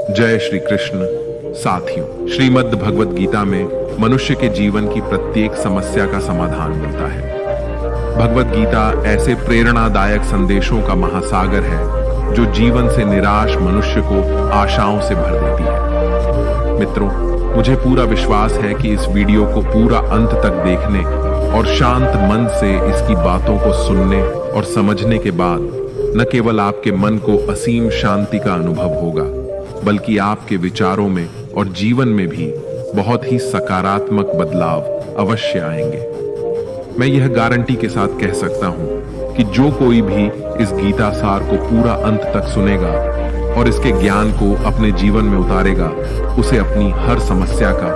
जय श्री कृष्ण। साथियों, श्रीमद् भगवद गीता में मनुष्य के जीवन की प्रत्येक समस्या का समाधान मिलता है। भगवद गीता ऐसे प्रेरणादायक संदेशों का महासागर है जो जीवन से निराश मनुष्य को आशाओं से भर देती है। मित्रों, मुझे पूरा विश्वास है कि इस वीडियो को पूरा अंत तक देखने और शांत मन से इसकी बातों को सुनने और समझने के बाद न केवल आपके मन को असीम शांति का अनुभव होगा, बल्कि आपके विचारों में और जीवन में भी बहुत ही सकारात्मक बदलाव अवश्य आएंगे। मैं यह गारंटी के साथ कह सकता हूं कि जो कोई भी इस गीता सार को पूरा अंत तक सुनेगा और इसके ज्ञान को अपने जीवन में उतारेगा, उसे अपनी हर समस्या का,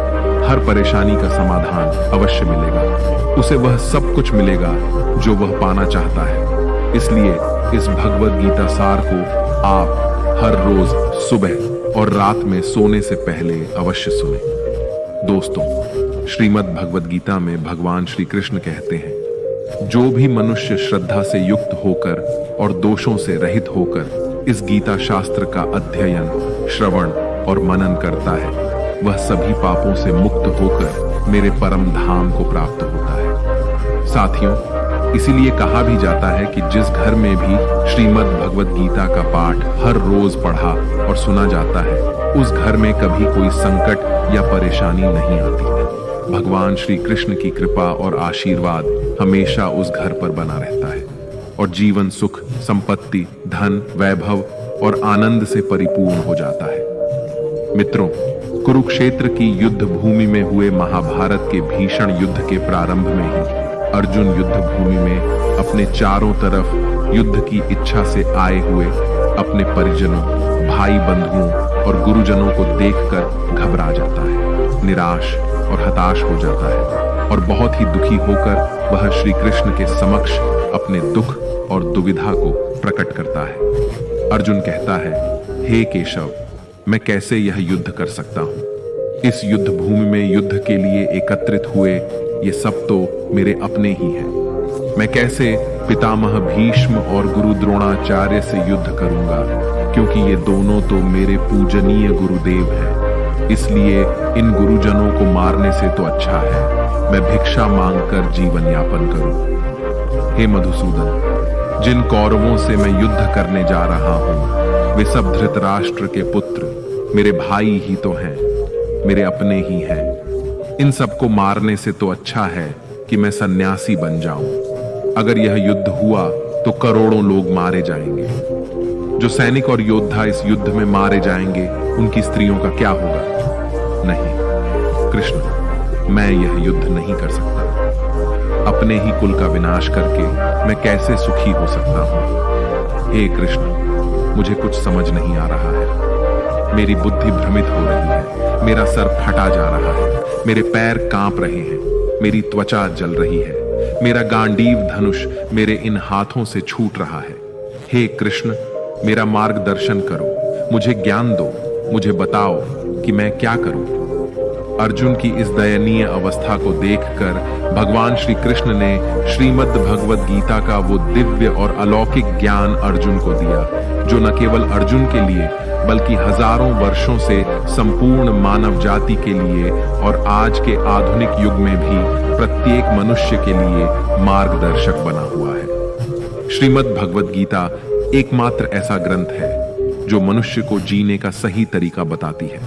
हर परेशानी का समाधान अवश्य मिलेगा। उसे वह सब कुछ मिलेगा जो वह पाना चाहता है। इसलिए इस भगवद गीता सार को आप हर रोज सुबह और रात में सोने से पहले अवश्य सुने। दोस्तों, श्रीमद् भगवद गीता में भगवान श्री कृष्ण कहते हैं, जो भी मनुष्य श्रद्धा से युक्त होकर और दोषों से रहित होकर इस गीता शास्त्र का अध्ययन, श्रवण और मनन करता है, वह सभी पापों से मुक्त होकर मेरे परम धाम को प्राप्त होता है। साथियों, इसीलिए कहा भी जाता है कि जिस घर में भी श्रीमद् भगवद गीता का पाठ हर रोज पढ़ा और सुना जाता है, उस घर में कभी कोई संकट या परेशानी नहीं आती। भगवान श्री कृष्ण की कृपा और आशीर्वाद हमेशा उस घर पर बना रहता है और जीवन सुख, संपत्ति, धन, वैभव और आनंद से परिपूर्ण हो जाता है। मित्रों, कुरुक्षेत्र की युद्ध भूमि में हुए महाभारत के भीषण युद्ध के प्रारंभ में ही अर्जुन युद्ध भूमि में अपने चारों तरफ युद्ध की इच्छा से आए हुए अपने परिजनों, भाई बंधुओं और गुरुजनों को देखकर घबरा जाता है, निराश और हताश हो जाता है और बहुत ही दुखी होकर वह श्री कृष्ण के समक्ष अपने दुख और दुविधा को प्रकट करता है। अर्जुन कहता है, हे केशव, मैं कैसे यह युद्ध कर सकता हूं? इस युद्ध भूमि में युद्ध के लिए एकत्रित हुए ये सब तो मेरे अपने ही हैं। मैं कैसे पितामह भीष्म और गुरु द्रोणाचार्य से युद्ध करूंगा, क्योंकि ये दोनों तो मेरे पूजनीय गुरुदेव हैं। इसलिए इन गुरुजनों को मारने से तो अच्छा है मैं भिक्षा मांगकर जीवन यापन करूं। हे मधुसूदन, जिन कौरवों से मैं युद्ध करने जा रहा हूं, वे सब धृतराष्ट्र के पुत्र मेरे भाई ही तो हैं, मेरे अपने ही हैं। इन सबको मारने से तो अच्छा है कि मैं सन्यासी बन जाऊं। अगर यह युद्ध हुआ तो करोड़ों लोग मारे जाएंगे। जो सैनिक और योद्धा इस युद्ध में मारे जाएंगे, उनकी स्त्रियों का क्या होगा? नहीं कृष्ण, मैं यह युद्ध नहीं कर सकता। अपने ही कुल का विनाश करके मैं कैसे सुखी हो सकता हूं? हे कृष्ण, मुझे कुछ समझ नहीं आ रहा है। मेरी बुद्धि भ्रमित हो रही है, मेरा सर फटा जा रहा है, मेरे पैर कांप रहे हैं, मेरी त्वचा जल रही है, मेरा गांडीव धनुष मेरे इन हाथों से छूट रहा है। हे कृष्ण, मेरा मार्गदर्शन करो, मुझे ज्ञान दो, मुझे बताओ कि मैं क्या करूं। अर्जुन की इस दयनीय अवस्था को देखकर भगवान श्री कृष्ण ने श्रीमद् भगवद गीता का वो दिव्य और अलौकिक ज्ञान अर्जुन को दिया, जो न केवल अर्जुन के लिए बल्कि हजारों वर्षों से संपूर्ण मानव जाति के लिए और आज के आधुनिक युग में भी प्रत्येक मनुष्य के लिए मार्गदर्शक बना हुआ है। श्रीमद् भगवद गीता एकमात्र ऐसा ग्रंथ है जो मनुष्य को जीने का सही तरीका बताती है।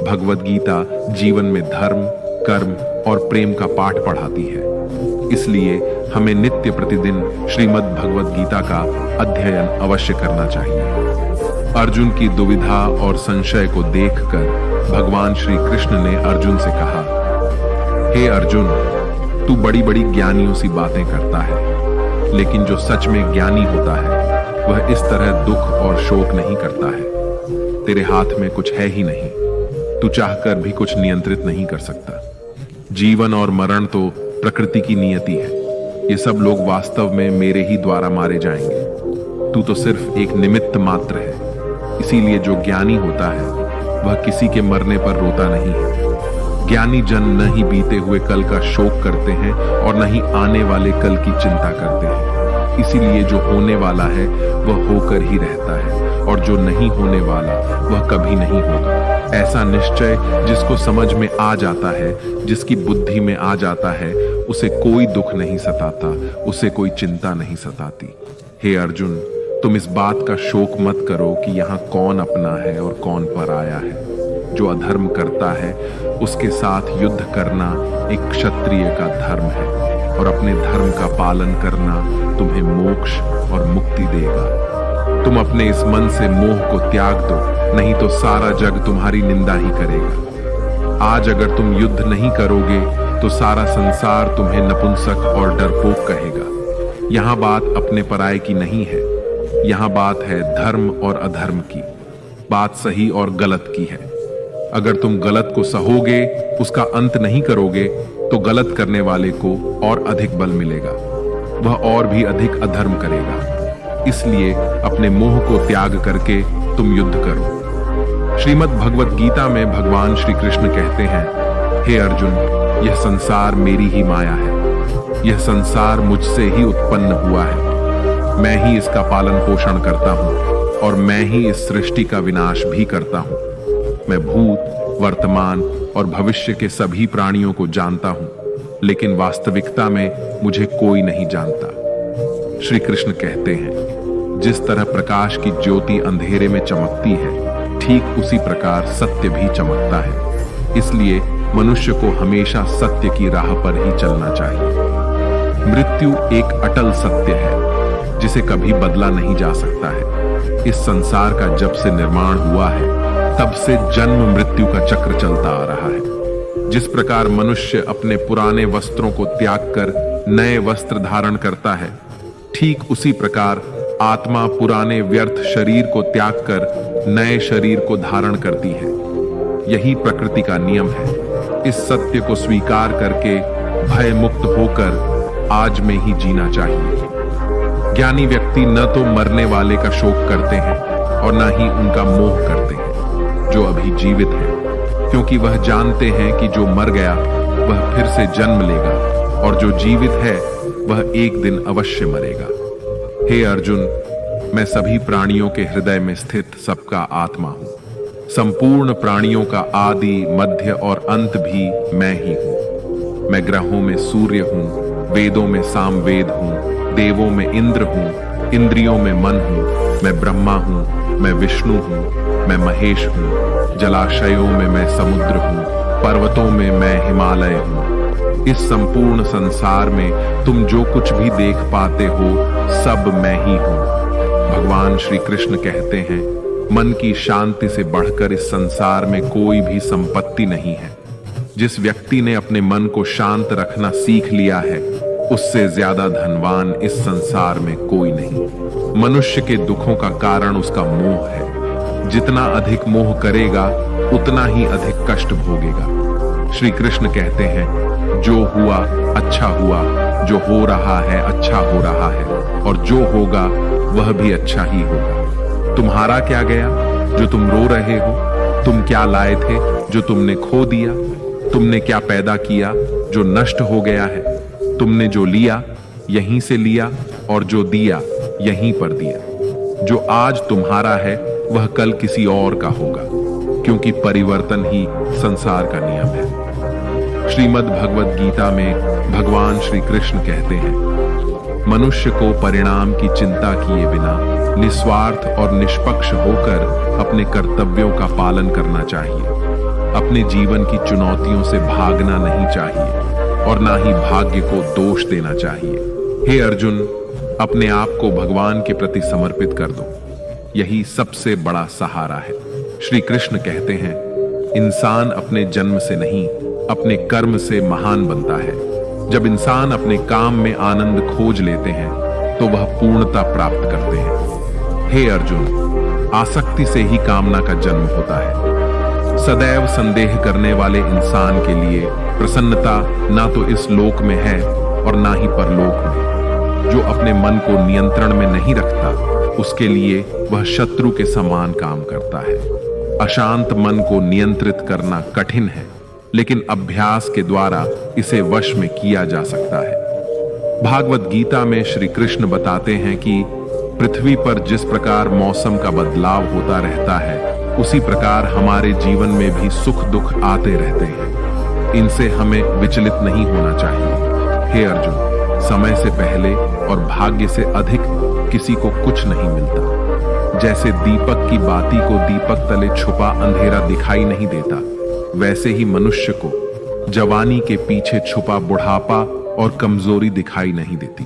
भगवद गीता जीवन में धर्म, कर्म और प्रेम का पाठ पढ़ाती है। इसलिए हमें नित्य प्रतिदिन श्रीमद् भगवद गीता का अध्ययन अवश्य करना चाहिए। अर्जुन की दुविधा और संशय को देखकर भगवान श्री कृष्ण ने अर्जुन से कहा, हे अर्जुन, तू बड़ी बड़ी ज्ञानियों सी बातें करता है, लेकिन जो सच में ज्ञानी होता है वह इस तरह दुख और शोक नहीं करता है। तेरे हाथ में कुछ है ही नहीं, तू चाहकर भी कुछ नियंत्रित नहीं कर सकता। जीवन और मरण तो प्रकृति की नियति है। ये सब लोग वास्तव में मेरे ही द्वारा मारे जाएंगे। तू तो सिर्फ एक निमित्त मात्र है। इसीलिए जो ज्ञानी होता है वह किसी के मरने पर रोता नहीं है। ज्ञानी जन न ही बीते हुए कल का शोक करते हैं और न ही आने वाले कल की चिंता करते हैं। इसीलिए जो होने वाला है वह होकर ही रहता है, और जो नहीं होने वाला वह कभी नहीं होगा। ऐसा निश्चय जिसको समझ में आ जाता है, जिसकी बुद्धि में आ जाता है, उसे कोई दुख नहीं सताता, उसे कोई चिंता नहीं सताती। हे अर्जुन, तुम इस बात का शोक मत करो कि यहाँ कौन अपना है और कौन पराया है। जो अधर्म करता है उसके साथ युद्ध करना एक क्षत्रिय का धर्म है, और अपने धर्म का पालन करना तुम्हें मोक्ष और मुक्ति देगा। तुम अपने इस मन से मोह को त्याग दो, नहीं तो सारा जग तुम्हारी निंदा ही करेगा। आज अगर तुम युद्ध नहीं करोगे तो सारा संसार तुम्हें नपुंसक और डरपोक कहेगा। यहाँ बात अपने पराये की नहीं है, यहाँ बात है धर्म और अधर्म की, बात सही और गलत की है। अगर तुम गलत को सहोगे, उसका अंत नहीं करोगे, तो गलत करने वाले को और अधिक बल मिलेगा, वह और भी अधिक अधर्म करेगा। इसलिए अपने मोह को त्याग करके तुम युद्ध करो। श्रीमद् भगवत गीता में भगवान श्री कृष्ण कहते हैं, हे अर्जुन, यह संसार मेरी ही माया है, यह संसार मुझसे ही उत्पन्न हुआ है। मैं ही इसका पालन पोषण करता हूं और मैं ही इस सृष्टि का विनाश भी करता हूं। मैं भूत, वर्तमान और भविष्य के सभी प्राणियों को जानता हूं, लेकिन वास्तविकता में मुझे कोई नहीं जानता। श्री कृष्ण कहते हैं, जिस तरह प्रकाश की ज्योति अंधेरे में चमकती है, ठीक उसी प्रकार सत्य भी चमकता है। इसलिए मनुष्य को हमेशा सत्य की राह पर ही चलना चाहिए। मृत्यु एक अटल सत्य है, जिसे कभी बदला नहीं जा सकता है। इस संसार का जब से निर्माण हुआ है, तब से जन्म मृत्यु का चक्र चलता आ रहा है। जिस प्रकार मनुष्य अपने पुराने वस्त्रों को त्याग कर नए वस्त्र धारण करता है, ठीक उसी प्रकार आत्मा पुराने व्यर्थ शरीर को त्याग कर नए शरीर को धारण करती है। यही प्रकृति का नियम है। इस सत्य को स्वीकार करके भय मुक्त होकर आज में ही जीना चाहिए। ज्ञानी व्यक्ति न तो मरने वाले का शोक करते हैं और न ही उनका मोह करते हैं जो अभी जीवित है, क्योंकि वह जानते हैं कि जो मर गया वह फिर से जन्म लेगा, और जो जीवित है वह एक दिन अवश्य मरेगा। हे अर्जुन, मैं सभी प्राणियों के हृदय में स्थित सबका आत्मा हूं। संपूर्ण प्राणियों का आदि, मध्य और अंत भी मैं ही हूं। मैं ग्रहों में सूर्य हूं, वेदों में सामवेद हूं, देवों में इंद्र हूं, इंद्रियों में मन हूं, मैं ब्रह्मा हूं, मैं विष्णु हूं, मैं महेश हूं, जलाशयों में मैं समुद्र हूं, पर्वतों में मैं हिमालय हूं। इस संपूर्ण संसार में तुम जो कुछ भी देख पाते हो, सब मैं ही हूं। भगवान श्री कृष्ण कहते हैं, मन की शांति से बढ़कर इस संसार में कोई भी संपत्ति नहीं है। जिस व्यक्ति ने अपने मन को शांत रखना सीख लिया है, उससे ज्यादा धनवान इस संसार में कोई नहीं। मनुष्य के दुखों का कारण उसका मोह है। जितना अधिक मोह करेगा, उतना ही अधिक कष्ट भोगेगा। श्री कृष्ण कहते हैं, जो हुआ अच्छा हुआ, जो हो रहा है अच्छा हो रहा है, और जो होगा वह भी अच्छा ही होगा। तुम्हारा क्या गया जो तुम रो रहे हो? तुम क्या लाए थे जो तुमने खो दिया? तुमने क्या पैदा किया जो नष्ट हो गया है? तुमने जो लिया यहीं से लिया, और जो दिया यहीं पर दिया। जो आज तुम्हारा है वह कल किसी और का होगा, क्योंकि परिवर्तन ही संसार का नियम है। श्रीमद् भगवत गीता में भगवान श्री कृष्ण कहते हैं, मनुष्य को परिणाम की चिंता किए बिना निस्वार्थ और निष्पक्ष होकर अपने कर्तव्यों का पालन करना चाहिए। अपने जीवन की चुनौतियों से भागना नहीं चाहिए और ना ही भाग्य को दोष देना चाहिए। हे अर्जुन, अपने आप को भगवान के प्रति समर्पित कर दो, यही सबसे बड़ा सहारा है। श्री कृष्ण कहते हैं, इंसान अपने जन्म से नहीं, अपने कर्म से महान बनता है। जब इंसान अपने काम में आनंद खोज लेते हैं तो वह पूर्णता प्राप्त करते हैं। हे अर्जुन, आसक्ति से ही कामना का जन्म होता है। सदैव संदेह करने वाले इंसान के लिए प्रसन्नता ना तो इस लोक में है और ना ही परलोक में। जो अपने मन को नियंत्रण में नहीं रखता, उसके लिए वह शत्रु के समान काम करता है। अशांत मन को नियंत्रित करना कठिन है, लेकिन अभ्यास के द्वारा इसे वश में किया जा सकता है। भागवत गीता में श्री कृष्ण बताते हैं कि पृथ्वी पर जिस प्रकार मौसम का बदलाव होता रहता है, उसी प्रकार हमारे जीवन में भी सुख दुख आते रहते हैं। इनसे हमें विचलित नहीं होना चाहिए। हे अर्जुन, समय से पहले और भाग्य से अधिक किसी को कुछ नहीं मिलता। जैसे दीपक की बाती को दीपक तले छुपा अंधेरा दिखाई नहीं देता, वैसे ही मनुष्य को जवानी के पीछे छुपा बुढ़ापा और कमजोरी दिखाई नहीं देती।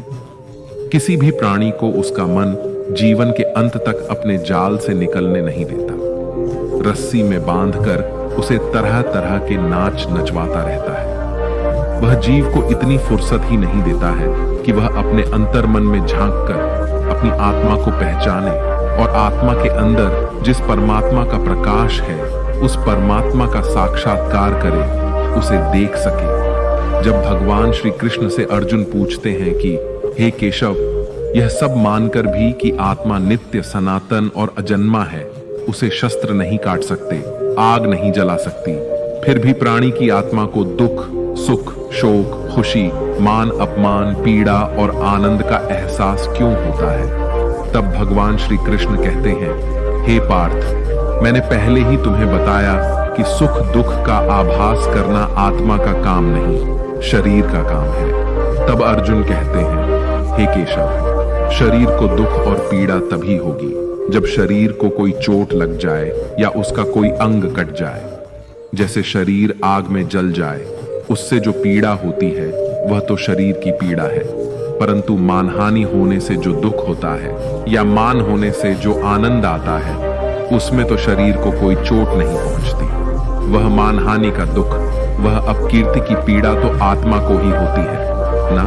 किसी भी प्राणी को उसका मन जीवन के अंत तक अपने जाल से निकलने नहीं देता। रस्सी में बांधकर उसे तरह तरह के नाच नचवाता रहता है। वह जीव को इतनी फुर्सत ही नहीं देता है कि वह अपने अंतर्मन में झांककर अपनी आत्मा को पहचाने और आत्मा के अंदर जिस परमात्मा का प्रकाश है, उस परमात्मा का साक्षात्कार करे, उसे देख सके। जब भगवान श्री कृष्ण से अर्जुन पूछते हैं कि हे केशव, यह सब मानकर भी कि आत्मा नित्य सनातन और अजन्मा है, उसे शस्त्र नहीं काट सकते, आग नहीं जला सकती, फिर भी प्राणी की आत्मा को दुख सुख शोक खुशी मान अपमान पीड़ा और आनंद का एहसास क्यों होता है? तब भगवान श्री कृष्ण कहते हैं, हे पार्थ, मैंने पहले ही तुम्हें बताया कि सुख दुख का आभास करना आत्मा का काम नहीं, शरीर का काम है। तब अर्जुन कहते हैं, हे केशव, शरीर को दुख और पीड़ा तभी होगी जब शरीर को कोई चोट लग जाए या उसका कोई अंग कट जाए। जैसे शरीर आग में जल जाए, उससे जो पीड़ा होती है वह तो शरीर की पीड़ा है, परंतु मानहानि होने से जो दुख होता है या मान होने से जो आनंद आता है, उसमें तो शरीर को कोई चोट नहीं पहुंचती। वह मानहानि का दुख, वह अपकीर्ति की पीड़ा तो आत्मा को ही होती है ना।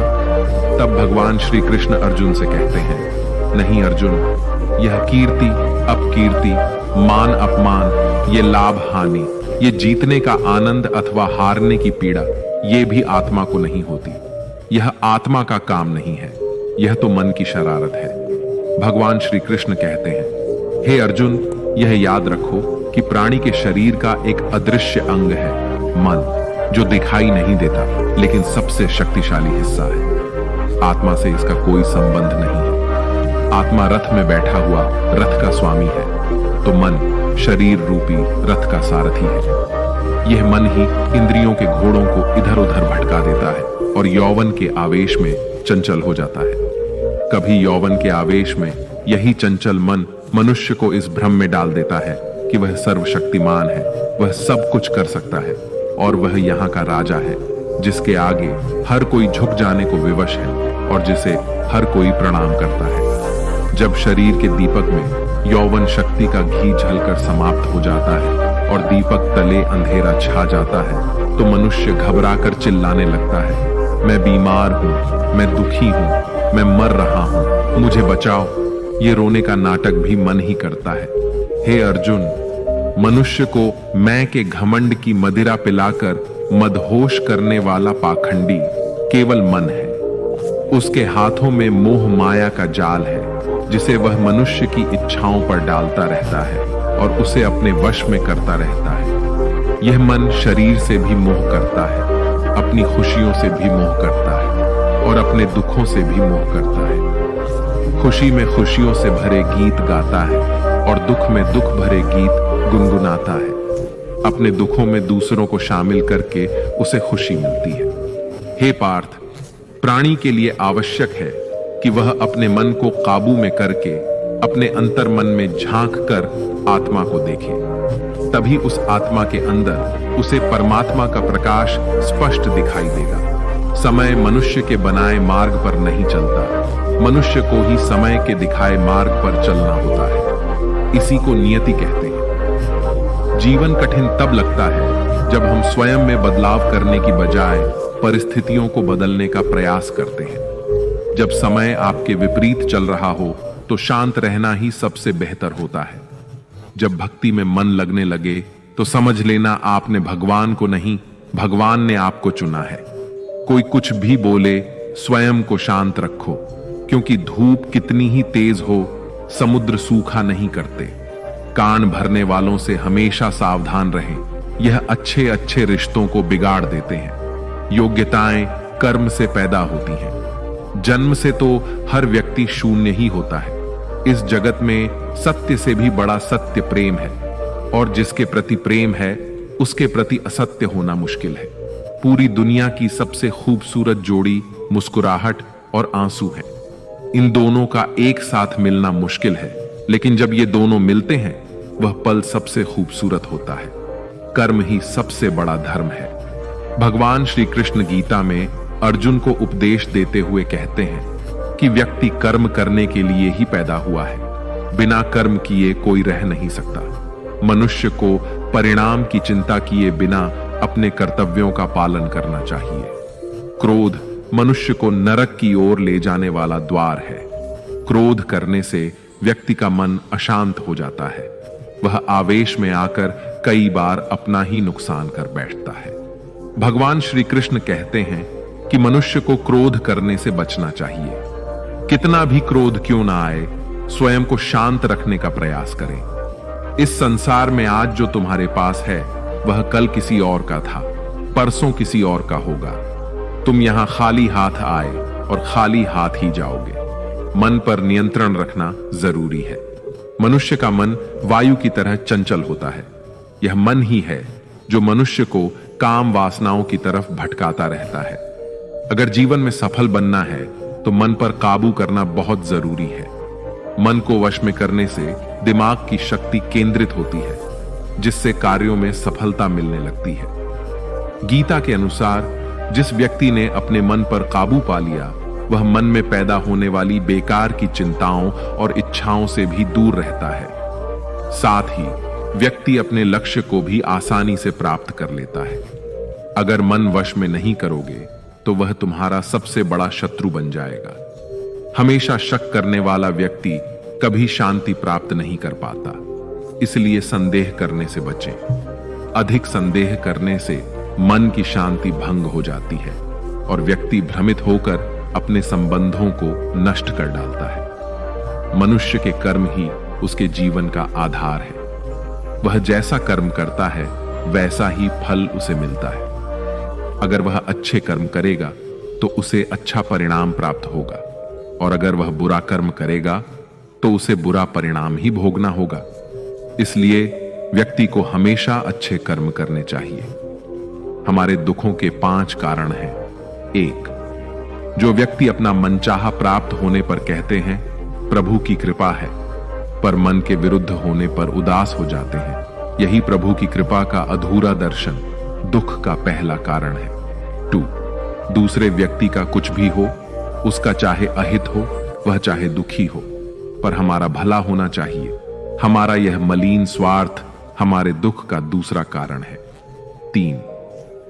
तब भगवान श्री कृष्ण अर्जुन से कहते हैं, नहीं अर्जुन, यह कीर्ति अपकीर्ति मान अपमान, ये लाभ हानि, ये जीतने का आनंद अथवा हारने की पीड़ा, ये भी आत्मा को नहीं होती। यह आत्मा का काम नहीं है, यह तो मन की शरारत है। भगवान श्री कृष्ण कहते हैं, हे अर्जुन, यह याद रखो कि प्राणी के शरीर का एक अदृश्य अंग है, मन, जो दिखाई नहीं देता लेकिन सबसे शक्तिशाली हिस्सा है। आत्मा से इसका कोई संबंध नहीं है। आत्मा रथ में बैठा हुआ रथ का स्वामी है, तो मन शरीर रूपी रथ का सारथी है। यह मन ही इंद्रियों के घोड़ों को इधर उधर भटका देता है और यौवन के आवेश में चंचल हो जाता है। कभी यौवन के आवेश में यही चंचल मन मनुष्य को इस भ्रम में डाल देता है कि वह सर्वशक्तिमान है, वह सब कुछ कर सकता है और वह यहाँ का राजा है, जिसके आगे हर कोई झुक जाने को विवश है और जिसे हर कोई प्रणाम करता है। जब शरीर के दीपक में यौवन शक्ति का घी झलकर समाप्त हो जाता है और दीपक तले अंधेरा छा जाता है, तो मनुष्य घबराकर चिल्लाने लगता है, मैं बीमार हूं, मैं दुखी हूं, मैं मर रहा हूं, मुझे बचाओ। ये रोने का नाटक भी मन ही करता है। हे अर्जुन, मनुष्य को मैं के घमंड की मदिरा पिलाकर मदहोश करने वाला पाखंडी केवल मन है। उसके हाथों में मोह माया का जाल है, जिसे वह मनुष्य की इच्छाओं पर डालता रहता है और उसे अपने वश में करता रहता है। यह मन शरीर से भी मोह करता है, अपनी खुशियों से भी मोह करता है और अपने दुखों से भी मोह करता है। खुशी में खुशियों से भरे गीत गाता है और दुख में दुख भरे गीत गुनगुनाता है। अपने दुखों में दूसरों को शामिल करके उसे खुशी मिलती है। हे पार्थ, प्राणी के लिए आवश्यक है कि वह अपने मन को काबू में करके अपने अंतर मन में झांक कर आत्मा को देखे। तभी उस आत्मा के अंदर उसे परमात्मा का प्रकाश स्पष्ट दिखाई देगा। समय मनुष्य के बनाए मार्ग पर नहीं चलता, मनुष्य को ही समय के दिखाए मार्ग पर चलना होता है। इसी को नियति कहते हैं। जीवन कठिन तब लगता है जब हम स्वयं में बदलाव करने की बजाय परिस्थितियों को बदलने का प्रयास करते हैं। जब समय आपके विपरीत चल रहा हो तो शांत रहना ही सबसे बेहतर होता है। जब भक्ति में मन लगने लगे तो समझ लेना आपने भगवान को नहीं, भगवान ने आपको चुना है। कोई कुछ भी बोले, स्वयं को शांत रखो, क्योंकि धूप कितनी ही तेज हो, समुद्र सूखा नहीं करते। कान भरने वालों से हमेशा सावधान रहें, यह अच्छे अच्छे रिश्तों को बिगाड़ देते हैं। योग्यताएं कर्म से पैदा होती हैं। जन्म से तो हर व्यक्ति शून्य ही होता है। इस जगत में सत्य से भी बड़ा सत्य प्रेम है, और जिसके प्रति प्रेम है उसके प्रति असत्य होना मुश्किल है। पूरी दुनिया की सबसे खूबसूरत जोड़ी मुस्कुराहट और आंसू है। इन दोनों का एक साथ मिलना मुश्किल है, लेकिन जब ये दोनों मिलते हैं वह पल सबसे खूबसूरत होता है। कर्म ही सबसे बड़ा धर्म है। भगवान श्री कृष्ण गीता में अर्जुन को उपदेश देते हुए कहते हैं कि व्यक्ति कर्म करने के लिए ही पैदा हुआ है। बिना कर्म किए कोई रह नहीं सकता। मनुष्य को परिणाम की चिंता किए बिना अपने कर्तव्यों का पालन करना चाहिए। क्रोध मनुष्य को नरक की ओर ले जाने वाला द्वार है। क्रोध करने से व्यक्ति का मन अशांत हो जाता है। वह आवेश में आकर कई बार अपना ही नुकसान कर बैठता है। भगवान श्री कृष्ण कहते हैं कि मनुष्य को क्रोध करने से बचना चाहिए। कितना भी क्रोध क्यों ना आए, स्वयं को शांत रखने का प्रयास करें। इस संसार में आज जो तुम्हारे पास है वह कल किसी और का था, परसों किसी और का होगा। तुम यहां खाली हाथ आए और खाली हाथ ही जाओगे। मन पर नियंत्रण रखना जरूरी है। मनुष्य का मन वायु की तरह चंचल होता है। यह मन ही है जो मनुष्य को काम वासनाओं की तरफ भटकाता रहता है। अगर जीवन में सफल बनना है तो मन पर काबू करना बहुत जरूरी है। मन को वश में करने से दिमाग की शक्ति केंद्रित होती है, जिससे कार्यों में सफलता मिलने लगती है। गीता के अनुसार जिस व्यक्ति ने अपने मन पर काबू पा लिया वह मन में पैदा होने वाली बेकार की चिंताओं और इच्छाओं से भी दूर रहता है। साथ ही व्यक्ति अपने लक्ष्य को भी आसानी से प्राप्त कर लेता है। अगर मन वश में नहीं करोगे तो वह तुम्हारा सबसे बड़ा शत्रु बन जाएगा। हमेशा शक करने वाला व्यक्ति कभी शांति प्राप्त नहीं कर पाता। इसलिए संदेह करने से बचें। अधिक संदेह करने से मन की शांति भंग हो जाती है और व्यक्ति भ्रमित होकर अपने संबंधों को नष्ट कर डालता है। मनुष्य के कर्म ही उसके जीवन का आधार है। वह जैसा कर्म करता है वैसा ही फल उसे मिलता है। अगर वह अच्छे कर्म करेगा तो उसे अच्छा परिणाम प्राप्त होगा, और अगर वह बुरा कर्म करेगा तो उसे बुरा परिणाम ही भोगना होगा। इसलिए व्यक्ति को हमेशा अच्छे कर्म करने चाहिए। हमारे दुखों के 5 कारण हैं। 1. जो व्यक्ति अपना मनचाहा प्राप्त होने पर कहते हैं प्रभु की कृपा है, पर मन के विरुद्ध होने पर उदास हो जाते हैं, यही प्रभु की कृपा का अधूरा दर्शन दुख का पहला कारण है। 2. दूसरे व्यक्ति का कुछ भी हो, उसका चाहे अहित हो वह चाहे दुखी हो, पर हमारा भला होना चाहिए। हमारा यह मलिन स्वार्थ हमारे दुख का दूसरा कारण है। 3.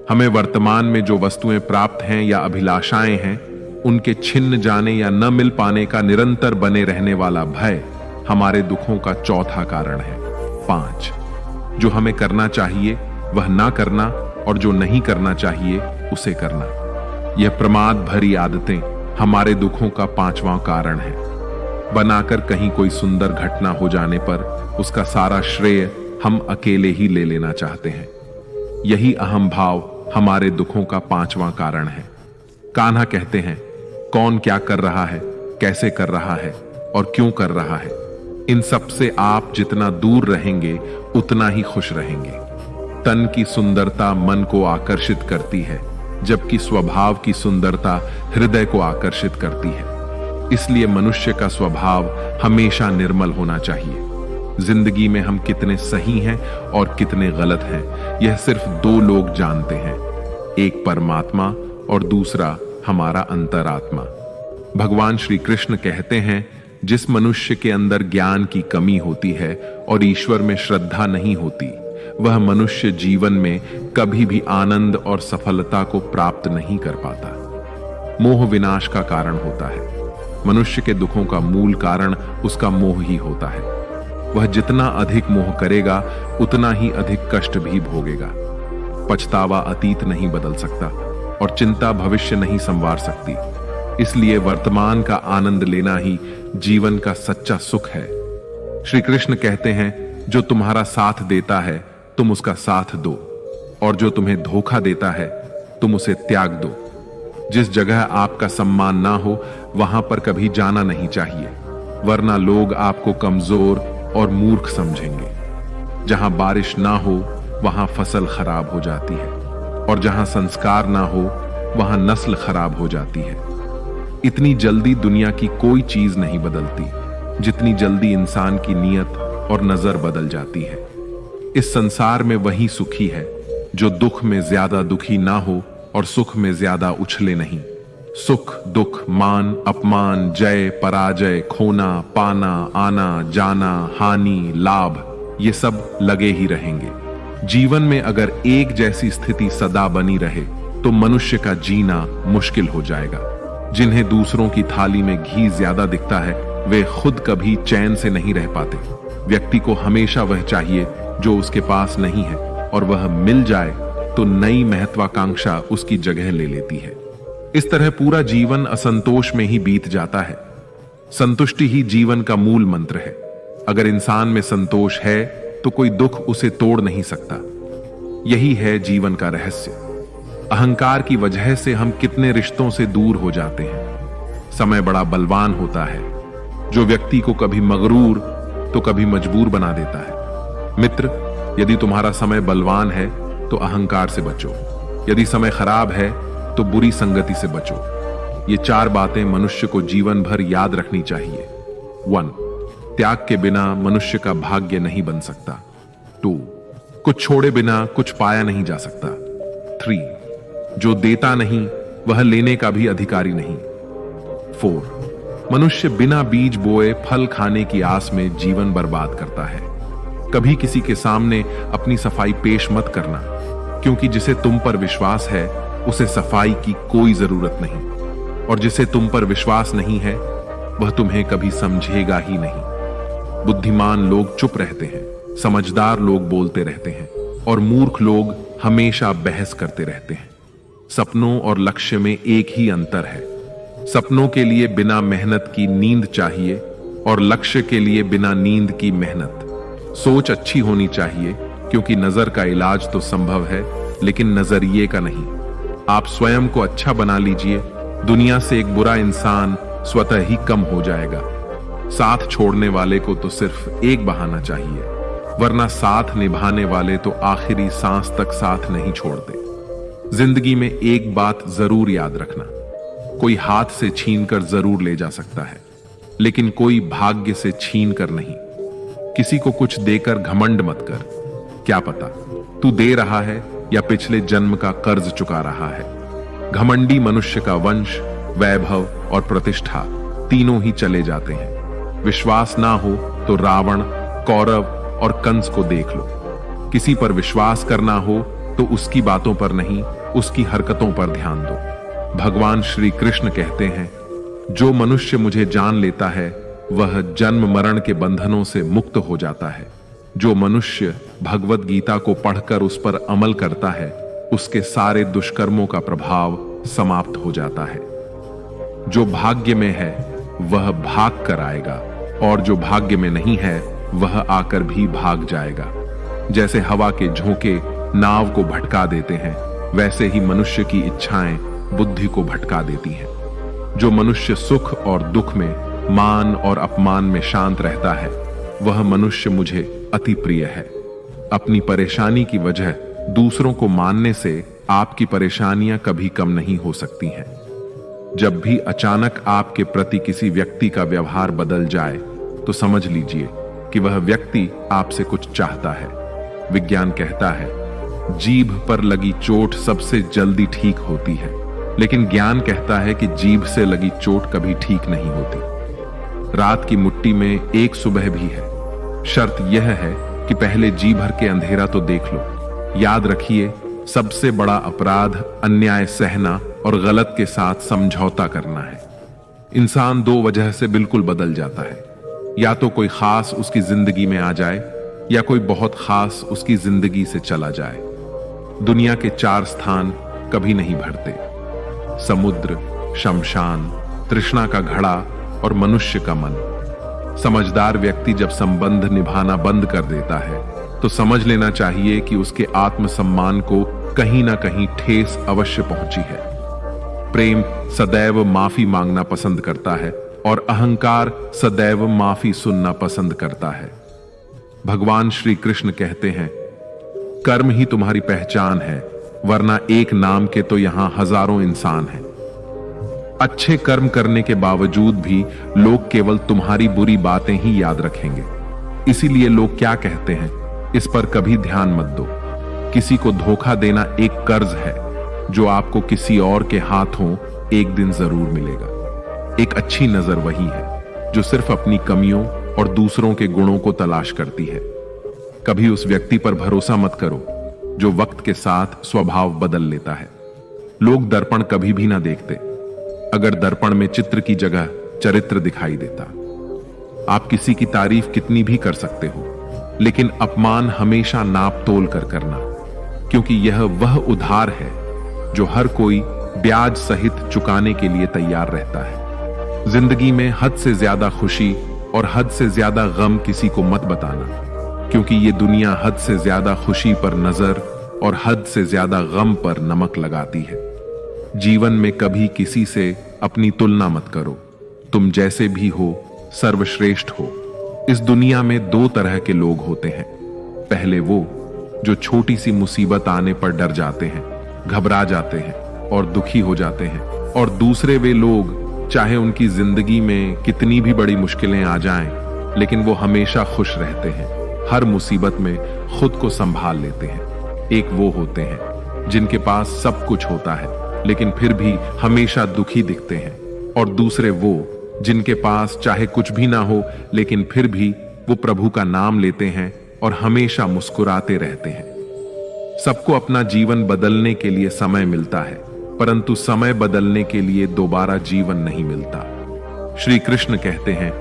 हमें वर्तमान में जो वस्तुएं प्राप्त हैं या अभिलाषाएं हैं उनके छिन्न जाने या न मिल पाने का निरंतर बने रहने वाला भय हमारे दुखों का चौथा कारण है। 5. जो हमें करना चाहिए वह ना करना और जो नहीं करना चाहिए उसे करना। यह प्रमाद भरी आदतें हमारे दुखों का 5वां कारण है। बनाकर कहीं कोई सुंदर घटना हो जाने पर उसका सारा श्रेय हम अकेले ही ले लेना चाहते हैं। यही अहम भाव हमारे दुखों का 5वां कारण है। कान्हा कहते हैं कौन क्या कर रहा है, कैसे कर रहा है और क्यों कर रहा है, इन सब से आप जितना दूर रहेंगे उतना ही खुश रहेंगे। तन की सुंदरता मन को आकर्षित करती है, जबकि स्वभाव की सुंदरता हृदय को आकर्षित करती है। इसलिए मनुष्य का स्वभाव हमेशा निर्मल होना चाहिए। जिंदगी में हम कितने सही हैं और कितने गलत हैं यह सिर्फ 2 लोग जानते हैं, एक परमात्मा और दूसरा हमारा अंतरात्मा। भगवान श्री कृष्ण कहते हैं जिस मनुष्य के अंदर ज्ञान की कमी होती है और ईश्वर में श्रद्धा नहीं होती वह मनुष्य जीवन में कभी भी आनंद और सफलता को प्राप्त नहीं कर पाता। मोह विनाश का कारण होता है। मनुष्य के दुखों का मूल कारण उसका मोह ही होता है। वह जितना अधिक मोह करेगा उतना ही अधिक कष्ट भी भोगेगा। पछतावा अतीत नहीं बदल सकता और चिंता भविष्य नहीं संवार सकती। इसलिए वर्तमान का आनंद लेना ही जीवन का सच्चा सुख है। श्री कृष्ण कहते हैं जो तुम्हारा साथ देता है तुम उसका साथ दो, और जो तुम्हें धोखा देता है तुम उसे त्याग दो। जिस जगह आपका सम्मान ना हो वहां पर कभी जाना नहीं चाहिए, वरना लोग आपको कमजोर और मूर्ख समझेंगे। जहां बारिश ना हो वहां फसल खराब हो जाती है, और जहां संस्कार ना हो वहां नस्ल खराब हो जाती है। इतनी जल्दी दुनिया की कोई चीज नहीं बदलती जितनी जल्दी इंसान की नियत और नजर बदल जाती है। इस संसार में वही सुखी है जो दुख में ज्यादा दुखी ना हो और सुख में ज्यादा उछले नहीं। सुख दुख, मान अपमान, जय पराजय, खोना पाना, आना जाना, हानि लाभ, ये सब लगे ही रहेंगे। जीवन में अगर एक जैसी स्थिति सदा बनी रहे तो मनुष्य का जीना मुश्किल हो जाएगा। जिन्हें दूसरों की थाली में घी ज्यादा दिखता है वे खुद कभी चैन से नहीं रह पाते। व्यक्ति को हमेशा वह चाहिए जो उसके पास नहीं है, और वह मिल जाए तो नई महत्वाकांक्षा उसकी जगह ले लेती है। इस तरह पूरा जीवन असंतोष में ही बीत जाता है। संतुष्टि ही जीवन का मूल मंत्र है। अगर इंसान में संतोष है तो कोई दुख उसे तोड़ नहीं सकता। यही है जीवन का रहस्य। अहंकार की वजह से हम कितने रिश्तों से दूर हो जाते हैं। समय बड़ा बलवान होता है जो व्यक्ति को कभी मगरूर तो कभी मजबूर बना देता है। मित्र, यदि तुम्हारा समय बलवान है तो अहंकार से बचो, यदि समय खराब है तो बुरी संगति से बचो। ये 4 बातें मनुष्य को जीवन भर याद रखनी चाहिए। 1. त्याग के बिना मनुष्य का भाग्य नहीं बन सकता। 2. कुछ छोड़े बिना कुछ पाया नहीं जा सकता। 3. जो देता नहीं वह लेने का भी अधिकारी नहीं। 4. मनुष्य बिना बीज बोए फल खाने की आस में जीवन बर्बाद करता है। कभी किसी के सामने अपनी सफाई पेश मत करना, क्योंकि जिसे तुम पर विश्वास है उसे सफाई की कोई जरूरत नहीं, और जिसे तुम पर विश्वास नहीं है वह तुम्हें कभी समझेगा ही नहीं। बुद्धिमान लोग चुप रहते हैं, समझदार लोग बोलते रहते हैं, और मूर्ख लोग हमेशा बहस करते रहते हैं। सपनों और लक्ष्य में एक ही अंतर है। सपनों के लिए बिना मेहनत की नींद चाहिए, और लक्ष्य के लिए बिना नींद की मेहनत। सोच अच्छी होनी चाहिए, क्योंकि नजर का इलाज तो संभव है लेकिन नजरिए का नहीं। आप स्वयं को अच्छा बना लीजिए, दुनिया से एक बुरा इंसान स्वतः ही कम हो जाएगा। साथ छोड़ने वाले को तो सिर्फ एक बहाना चाहिए, वरना साथ निभाने वाले तो आखिरी सांस तक साथ नहीं छोड़ते। जिंदगी में एक बात जरूर याद रखना, कोई हाथ से छीन कर जरूर ले जा सकता है, लेकिन कोई भाग्य से छीन कर नहीं। किसी को कुछ देकर घमंड मत कर, क्या पता तू दे रहा है या पिछले जन्म का कर्ज चुका रहा है। घमंडी मनुष्य का वंश, वैभव और प्रतिष्ठा तीनों ही चले जाते हैं। विश्वास ना हो तो रावण, कौरव और कंस को देख लो। किसी पर विश्वास करना हो तो उसकी बातों पर नहीं, उसकी हरकतों पर ध्यान दो। भगवान श्री कृष्ण कहते हैं, जो मनुष्य मुझे जान लेता है वह जन्म मरण के बंधनों से मुक्त हो जाता है। जो मनुष्य भगवत गीता को पढ़कर उस पर अमल करता है उसके सारे दुष्कर्मों का प्रभाव समाप्त हो जाता है। जो भाग्य में है वह भाग कर आएगा, और जो भाग्य में नहीं है वह आकर भी भाग जाएगा। जैसे हवा के झोंके नाव को भटका देते हैं, वैसे ही मनुष्य की इच्छाएं बुद्धि को भटका देती हैं। जो मनुष्य सुख और दुख में, मान और अपमान में शांत रहता है वह मनुष्य मुझे अति प्रिय है। अपनी परेशानी की वजह दूसरों को मानने से आपकी परेशानियां कभी कम नहीं हो सकती हैं। जब भी अचानक आपके प्रति किसी व्यक्ति का व्यवहार बदल जाए तो समझ लीजिए कि वह व्यक्ति आपसे कुछ चाहता है। विज्ञान कहता है, जीभ पर लगी चोट सबसे जल्दी ठीक होती है, लेकिन ज्ञान कहता है कि जीभ से लगी चोट कभी ठीक नहीं होती। रात की मुट्ठी में एक सुबह भी है। शर्त यह है कि पहले जी भर के अंधेरा तो देख लो। याद रखिए, सबसे बड़ा अपराध अन्याय सहना और गलत के साथ समझौता करना है। इंसान 2 वजह से बिल्कुल बदल जाता है, या तो कोई खास उसकी जिंदगी में आ जाए या कोई बहुत खास उसकी जिंदगी से चला जाए। दुनिया के 4 स्थान कभी नहीं भरते, समुद्र, शमशान, तृष्णा का घड़ा और मनुष्य का मन। समझदार व्यक्ति जब संबंध निभाना बंद कर देता है तो समझ लेना चाहिए कि उसके आत्मसम्मान को कहीं ना कहीं ठेस अवश्य पहुंची है। प्रेम सदैव माफी मांगना पसंद करता है और अहंकार सदैव माफी सुनना पसंद करता है। भगवान श्री कृष्ण कहते हैं, कर्म ही तुम्हारी पहचान है, वरना एक नाम के तो यहां हजारों इंसान हैं। अच्छे कर्म करने के बावजूद भी लोग केवल तुम्हारी बुरी बातें ही याद रखेंगे। इसीलिए लोग क्या कहते हैं, इस पर कभी ध्यान मत दो। किसी को धोखा देना एक कर्ज है जो आपको किसी और के हाथों एक दिन जरूर मिलेगा। एक अच्छी नजर वही है जो सिर्फ अपनी कमियों और दूसरों के गुणों को तलाश करती है। कभी उस व्यक्ति पर भरोसा मत करो जो वक्त के साथ स्वभाव बदल लेता है। लोग दर्पण कभी भी ना देखते, अगर दर्पण में चित्र की जगह चरित्र दिखाई देता। आप किसी की तारीफ कितनी भी कर सकते हो, लेकिन अपमान हमेशा नाप तोल कर करना, क्योंकि यह वह उधार है जो हर कोई ब्याज सहित चुकाने के लिए तैयार रहता है। जिंदगी में हद से ज्यादा खुशी और हद से ज्यादा गम किसी को मत बताना, क्योंकि ये दुनिया हद से ज्यादा खुशी पर नजर और हद से ज्यादा गम पर नमक लगाती है। जीवन में कभी किसी से अपनी तुलना मत करो। तुम जैसे भी हो सर्वश्रेष्ठ हो। इस दुनिया में दो तरह के लोग होते हैं। पहले वो जो छोटी सी मुसीबत आने पर डर जाते हैं, घबरा जाते हैं और दुखी हो जाते हैं, और दूसरे वे लोग चाहे उनकी जिंदगी में कितनी भी बड़ी मुश्किलें आ जाएं, लेकिन वो हमेशा खुश रहते हैं, हर मुसीबत में खुद को संभाल लेते हैं। एक वो होते हैं जिनके पास सब कुछ होता है लेकिन फिर भी हमेशा दुखी दिखते हैं, और दूसरे वो जिनके पास चाहे कुछ भी ना हो लेकिन फिर भी वो प्रभु का नाम लेते हैं और हमेशा मुस्कुराते रहते हैं। सबको अपना जीवन बदलने के लिए समय मिलता है, परंतु समय बदलने के लिए दोबारा जीवन नहीं मिलता। श्री कृष्ण कहते हैं,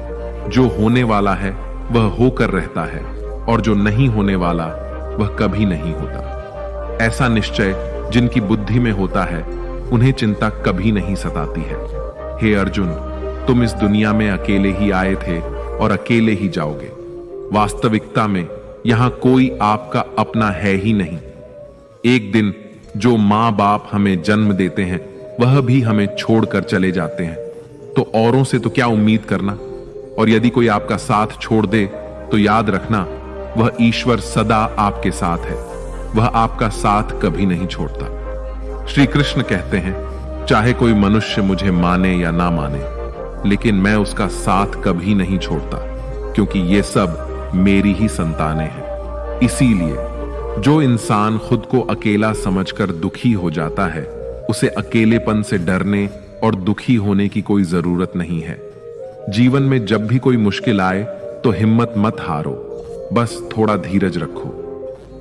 जो होने वाला है वह होकर रहता है और जो नहीं होने वाला वह कभी नहीं होता। ऐसा निश्चय जिनकी बुद्धि में होता है उन्हें चिंता कभी नहीं सताती है। हे अर्जुन, तुम इस दुनिया में अकेले ही आए थे और अकेले ही जाओगे। वास्तविकता में यहां कोई आपका अपना है ही नहीं। एक दिन जो मां बाप हमें जन्म देते हैं वह भी हमें छोड़कर चले जाते हैं, तो औरों से तो क्या उम्मीद करना। और यदि कोई आपका साथ छोड़ दे तो याद रखना, वह ईश्वर सदा आपके साथ है, वह आपका साथ कभी नहीं छोड़ता। श्री कृष्ण कहते हैं, चाहे कोई मनुष्य मुझे माने या ना माने, लेकिन मैं उसका साथ कभी नहीं छोड़ता, क्योंकि ये सब मेरी ही संतानें हैं। इसीलिए जो इंसान खुद को अकेला समझकर दुखी हो जाता है, उसे अकेलेपन से डरने और दुखी होने की कोई जरूरत नहीं है। जीवन में जब भी कोई मुश्किल आए तो हिम्मत मत हारो, बस थोड़ा धीरज रखो।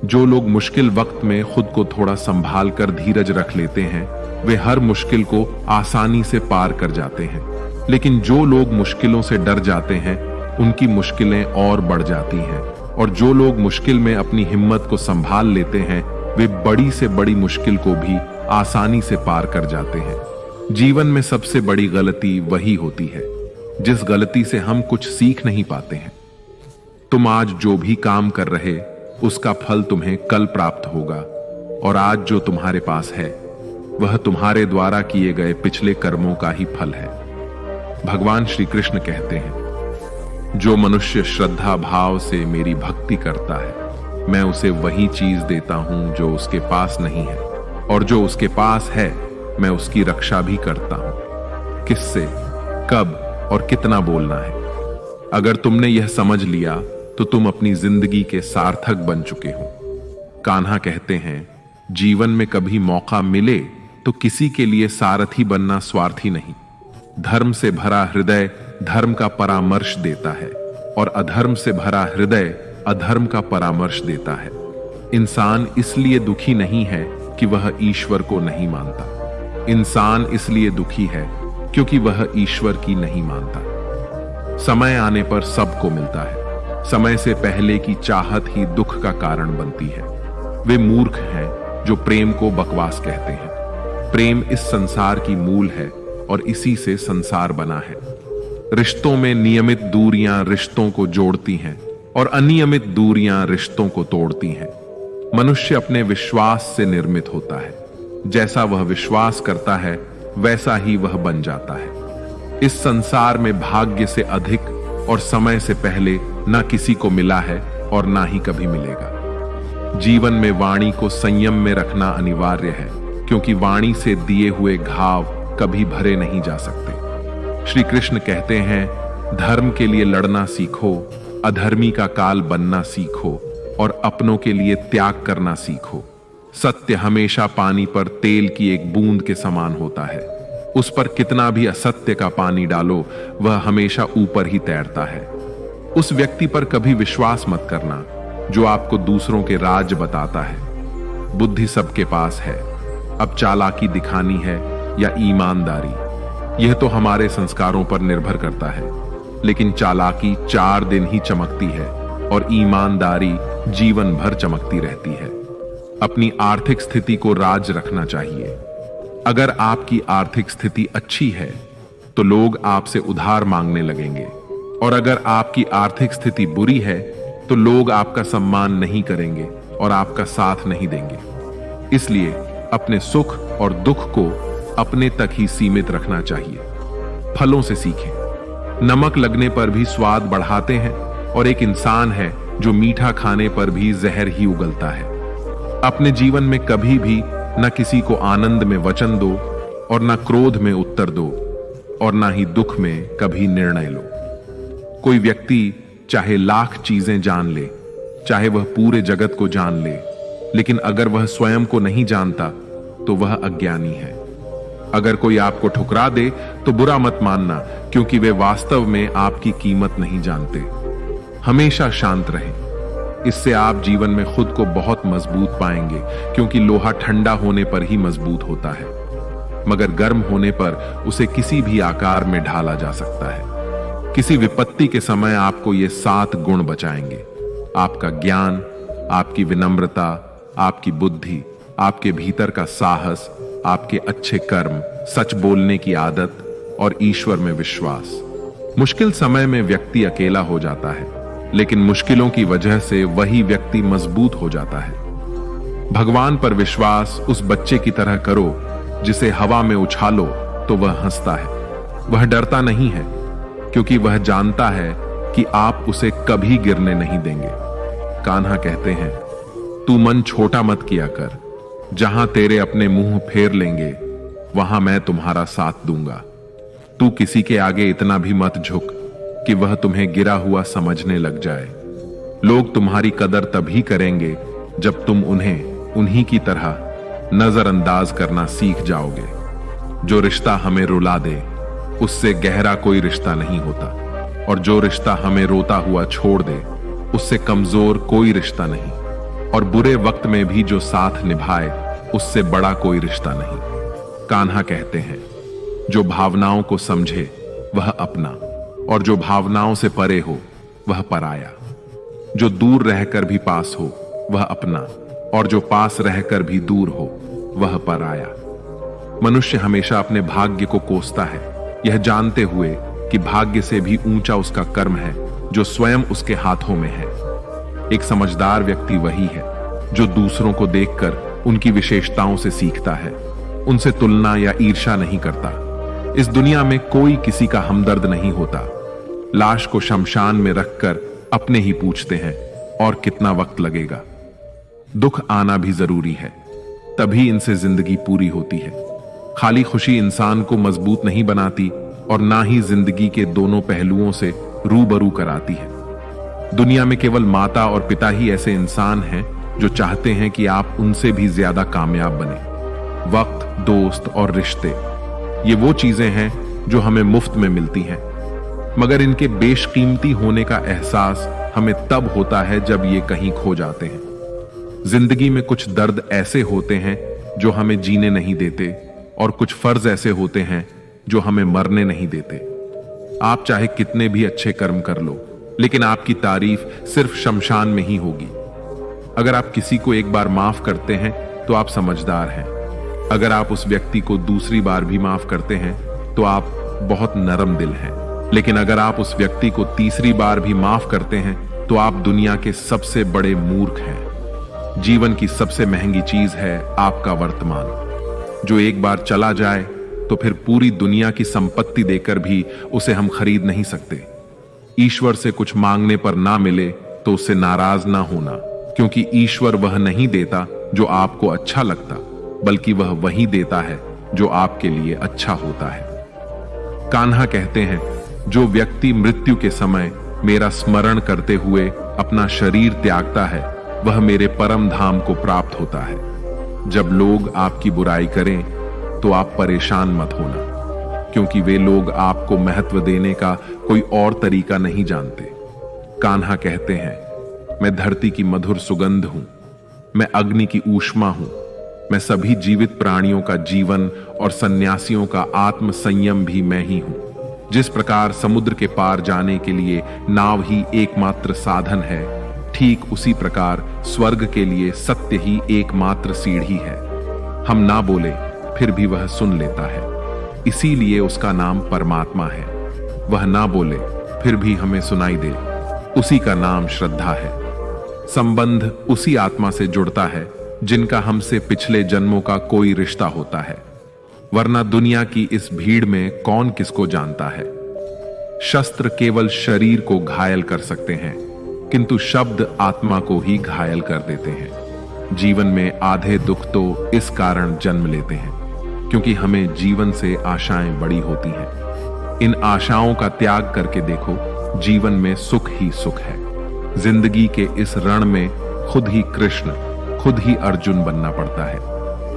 जो लोग मुश्किल वक्त में खुद को थोड़ा संभाल कर धीरज रख लेते हैं, वे हर मुश्किल को आसानी से पार कर जाते हैं। लेकिन जो लोग मुश्किलों से डर जाते हैं, उनकी मुश्किलें और बढ़ जाती हैं, और जो लोग मुश्किल में अपनी हिम्मत को संभाल लेते हैं, वे बड़ी से बड़ी मुश्किल को भी आसानी से पार कर जाते हैं। जीवन में सबसे बड़ी गलती वही होती है जिस गलती से हम कुछ सीख नहीं पाते हैं। तुम आज जो भी काम कर रहे, उसका फल तुम्हें कल प्राप्त होगा, और आज जो तुम्हारे पास है वह तुम्हारे द्वारा किए गए पिछले कर्मों का ही फल है। भगवान श्री कृष्ण कहते हैं, जो मनुष्य श्रद्धा भाव से मेरी भक्ति करता है, मैं उसे वही चीज देता हूं जो उसके पास नहीं है, और जो उसके पास है मैं उसकी रक्षा भी करता हूं। किससे, कब और कितना बोलना है। अगर तुमने यह समझ लिया तो तुम अपनी जिंदगी के सार्थक बन चुके हो। कान्हा कहते हैं, जीवन में कभी मौका मिले तो किसी के लिए सारथी बनना स्वार्थी नहीं। धर्म से भरा हृदय धर्म का परामर्श देता है, और अधर्म से भरा हृदय अधर्म का परामर्श देता है। इंसान इसलिए दुखी नहीं है कि वह ईश्वर को नहीं मानता। इंसान इसलिए दुखी है क्योंकि वह ईश्वर की नहीं मानता। समय आने पर सबको मिलता है। समय से पहले की चाहत ही दुख का कारण बनती है। वे मूर्ख हैं जो प्रेम को बकवास कहते हैं। प्रेम इस संसार की मूल है और इसी से संसार बना है। रिश्तों में नियमित दूरियां रिश्तों को जोड़ती हैं और अनियमित दूरियां रिश्तों को तोड़ती हैं। मनुष्य अपने विश्वास से निर्मित होता है। जैसा वह विश्वास करता है वैसा ही वह बन जाता है। इस संसार में भाग्य से अधिक और समय से पहले ना किसी को मिला है और ना ही कभी मिलेगा। जीवन में वाणी को संयम में रखना अनिवार्य है, क्योंकि वाणी से दिए हुए घाव कभी भरे नहीं जा सकते। श्री कृष्ण कहते हैं, धर्म के लिए लड़ना सीखो, अधर्मी का काल बनना सीखो और अपनों के लिए त्याग करना सीखो। सत्य हमेशा पानी पर तेल की एक बूंद के समान होता है। उस पर कितना भी असत्य का पानी डालो, वह हमेशा ऊपर ही तैरता है। उस व्यक्ति पर कभी विश्वास मत करना जो आपको दूसरों के राज बताता है। बुद्धि सबके पास है, अब चालाकी दिखानी है या ईमानदारी, यह तो हमारे संस्कारों पर निर्भर करता है। लेकिन चालाकी 4 दिन ही चमकती है और ईमानदारी जीवन भर चमकती रहती है। अपनी आर्थिक स्थिति को राज रखना चाहिए। अगर आपकी आर्थिक स्थिति अच्छी है तो लोग आपसे उधार मांगने लगेंगे, और अगर आपकी आर्थिक स्थिति बुरी है तो लोग आपका सम्मान नहीं करेंगे और आपका साथ नहीं देंगे। इसलिए अपने सुख और दुख को अपने तक ही सीमित रखना चाहिए। फलों से सीखें। नमक लगने पर भी स्वाद बढ़ाते हैं, और एक इंसान है जो मीठा खाने पर भी जहर ही उगलता है। अपने जीवन में कभी भी न किसी को आनंद में वचन दो और न क्रोध में उत्तर दो, और न ही दुख में कभी निर्णय लो। कोई व्यक्ति चाहे लाख चीजें जान ले, चाहे वह पूरे जगत को जान ले, लेकिन अगर वह स्वयं को नहीं जानता तो वह अज्ञानी है। अगर कोई आपको ठुकरा दे तो बुरा मत मानना, क्योंकि वे वास्तव में आपकी कीमत नहीं जानते। हमेशा शांत रहें। इससे आप जीवन में खुद को बहुत मजबूत पाएंगे, क्योंकि लोहा ठंडा होने पर ही मजबूत होता है, मगर गर्म होने पर उसे किसी भी आकार में ढाला जा सकता है। किसी विपत्ति के समय आपको ये 7 गुण बचाएंगे: आपका ज्ञान, आपकी विनम्रता, आपकी बुद्धि, आपके भीतर का साहस, आपके अच्छे कर्म, सच बोलने की आदत और ईश्वर में विश्वास। मुश्किल समय में व्यक्ति अकेला हो जाता है, लेकिन मुश्किलों की वजह से वही व्यक्ति मजबूत हो जाता है। भगवान पर विश्वास उस बच्चे की तरह करो जिसे हवा में उछालो तो वह हंसता है। वह डरता नहीं है, क्योंकि वह जानता है कि आप उसे कभी गिरने नहीं देंगे। कान्हा कहते हैं, तू मन छोटा मत किया कर, जहां तेरे अपने मुंह फेर लेंगे वहां मैं तुम्हारा साथ दूंगा। तू किसी के आगे इतना भी मत झुक कि वह तुम्हें गिरा हुआ समझने लग जाए। लोग तुम्हारी कदर तभी करेंगे जब तुम उन्हें उन्हीं की तरह नजरअंदाज करना सीख जाओगे। जो रिश्ता हमें रुला दे उससे गहरा कोई रिश्ता नहीं होता, और जो रिश्ता हमें रोता हुआ छोड़ दे उससे कमजोर कोई रिश्ता नहीं, और बुरे वक्त में भी जो साथ निभाए उससे बड़ा कोई रिश्ता नहीं। कान्हा कहते हैं, जो भावनाओं को समझे वह अपना, और जो भावनाओं से परे हो वह पराया। जो दूर रहकर भी पास हो वह अपना, और जो पास रहकर भी दूर हो वह पराया। मनुष्य हमेशा अपने भाग्य को कोसता है, यह जानते हुए कि भाग्य से भी ऊंचा उसका कर्म है जो स्वयं उसके हाथों में है। एक समझदार व्यक्ति वही है जो दूसरों को देखकर उनकी विशेषताओं से सीखता है, उनसे तुलना या ईर्ष्या नहीं करता। इस दुनिया में कोई किसी का हमदर्द नहीं होता। लाश को शमशान में रखकर अपने ही पूछते हैं, और कितना वक्त लगेगा। दुख आना भी जरूरी है, तभी इनसे जिंदगी पूरी होती है। खाली खुशी इंसान को मजबूत नहीं बनाती, और ना ही जिंदगी के दोनों पहलुओं से रूबरू कराती है। दुनिया में केवल माता और पिता ही ऐसे इंसान हैं जो चाहते हैं कि आप उनसे भी ज्यादा कामयाब बने। वक्त, दोस्त और रिश्ते, ये वो चीजें हैं जो हमें मुफ्त में मिलती हैं, मगर इनके बेशकीमती होने का एहसास हमें तब होता है जब ये कहीं खो जाते हैं। जिंदगी में कुछ दर्द ऐसे होते हैं जो हमें जीने नहीं देते, और कुछ फर्ज ऐसे होते हैं जो हमें मरने नहीं देते। आप चाहे कितने भी अच्छे कर्म कर लो, लेकिन आपकी तारीफ सिर्फ शमशान में ही होगी। अगर आप किसी को एक बार माफ करते हैं तो आप समझदार हैं। अगर आप उस व्यक्ति को दूसरी बार भी माफ करते हैं तो आप बहुत नरम दिल हैं। लेकिन अगर आप उस व्यक्ति को तीसरी बार भी माफ करते हैं तो आप दुनिया के सबसे बड़े मूर्ख हैं। जीवन की सबसे महंगी चीज है आपका वर्तमान, जो एक बार चला जाए तो फिर पूरी दुनिया की संपत्ति देकर भी उसे हम खरीद नहीं सकते। ईश्वर से कुछ मांगने पर ना मिले तो उससे नाराज ना होना, क्योंकि ईश्वर वह नहीं देता जो आपको अच्छा लगता, बल्कि वह वही देता है जो आपके लिए अच्छा होता है। कान्हा कहते हैं, जो व्यक्ति मृत्यु के समय मेरा स्मरण करते हुए अपना शरीर त्यागता है, वह मेरे परम धाम को प्राप्त होता है। जब लोग आपकी बुराई करें तो आप परेशान मत होना, क्योंकि वे लोग आपको महत्व देने का कोई और तरीका नहीं जानते। कान्हा कहते हैं, मैं धरती की मधुर सुगंध हूं, मैं अग्नि की ऊष्मा हूं, मैं सभी जीवित प्राणियों का जीवन और सन्यासियों का आत्म संयम भी मैं ही हूं। जिस प्रकार समुद्र के पार जाने के लिए नाव ही एकमात्र साधन है, ठीक उसी प्रकार स्वर्ग के लिए सत्य ही एकमात्र सीढ़ी है। हम ना बोले फिर भी वह सुन लेता है, इसीलिए उसका नाम परमात्मा है। वह ना बोले फिर भी हमें सुनाई दे, उसी का नाम श्रद्धा है। संबंध उसी आत्मा से जुड़ता है जिनका हमसे पिछले जन्मों का कोई रिश्ता होता है, वरना दुनिया की इस भीड़ में कौन किसको जानता है। शस्त्र केवल शरीर को घायल कर सकते हैं, किंतु शब्द आत्मा को ही घायल कर देते हैं। जीवन में आधे दुख तो इस कारण जन्म लेते हैं क्योंकि हमें जीवन से आशाएं बड़ी होती हैं। इन आशाओं का त्याग करके देखो, जीवन में सुख ही सुख है। जिंदगी के इस रण में खुद ही कृष्ण, खुद ही अर्जुन बनना पड़ता है।